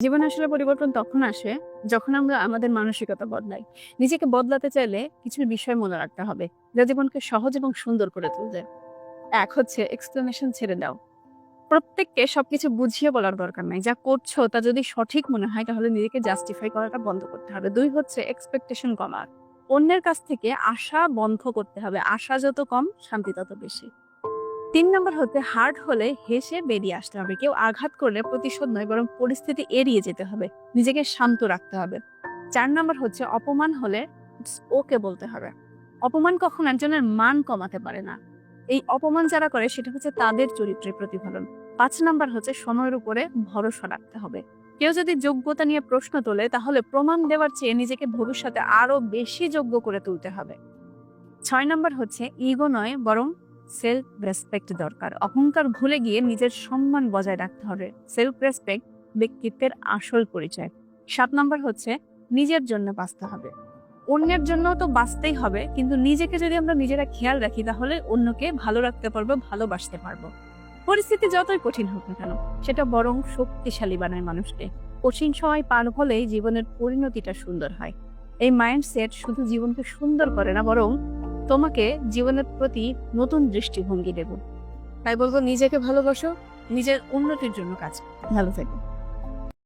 জীবনে আসলে পরিবর্তন তখন আসে যখন আমরা আমাদের মানসিকতা বদলাই। নিজেকে বদলাতে চাইলে কিছু বিষয় মনে রাখতে হবে যা জীবনকে সহজ এবং সুন্দর করে তুলবে। এক হচ্ছে এক্সপ্লেনেশন ছেড়ে দাও। প্রত্যেককে সবকিছু বুঝিয়ে বলার দরকার নাই। যা করছো তা যদি সঠিক মনে হয় তাহলে নিজেকে জাস্টিফাই করাটা বন্ধ করতে হবে। ২ হচ্ছে এক্সপেকটেশন কমা। অন্যের কাছ থেকে আশা বন্ধ করতে হবে। আশা যত কম শান্তি তত বেশি। ৩ নাম্বার হচ্ছে হার্ড হলে হেসে বেরিয়ে আসতে হবে। কেউ আঘাত করলে প্রতিশোধ নয় বরং পরিস্থিতি এড়িয়ে যেতে হবে। নিজেকে শান্ত রাখতে হবে। ৪ নাম্বার হচ্ছে অপমান হলে ইটস ওকে বলতে হবে। অপমান কখনো একজনের মান কমাতে পারে না। এই অপমান যারা করে সেটা হচ্ছে তাদের চরিত্রের প্রতিফলন। ৫ নাম্বার হচ্ছে সময়ের উপরে ভরসা রাখতে হবে। কেউ যদি যোগ্যতা নিয়ে প্রশ্ন তোলে তাহলে প্রমাণ দেওয়ার চেয়ে নিজেকে ভবিষ্যতে আরো বেশি যোগ্য করে তুলতে হবে। ৬ নাম্বার হচ্ছে ইগো নয় বরং সেলফ রেসপেক্ট দরকার। অহংকার ভুলে গিয়ে নিজের সম্মান বজায় রাখতে হবে। সেলফ রেসপেক্ট ব্যক্তিত্বের আসল পরিচয়। ৭ নাম্বার হচ্ছে নিজের জন্য বাঁচতে হবে। অন্যের জন্য তো বাঁচতেই হবে, কিন্তু নিজেকে যদি আমরা নিজেরা খেয়াল রাখি তাহলে অন্যকে ভালো রাখতে পারবো, ভালোবাসতে পারবো। পরিস্থিতি যতই কঠিন হোক না কেন সেটা বরং শক্তিশালী বানায় মানুষকে। কঠিন সময় পার হলেই জীবনের পরিণতিটা সুন্দর হয়। এই মাইন্ডসেট শুধু জীবনকে সুন্দর করে না বরং তোমাকে জীবনের প্রতি নতুন দৃষ্টিভঙ্গি দেব। তাই বলবো নিজেকে ভালোবাসো, নিজের উন্নতির জন্য কাজ করো। ভালো থেকো।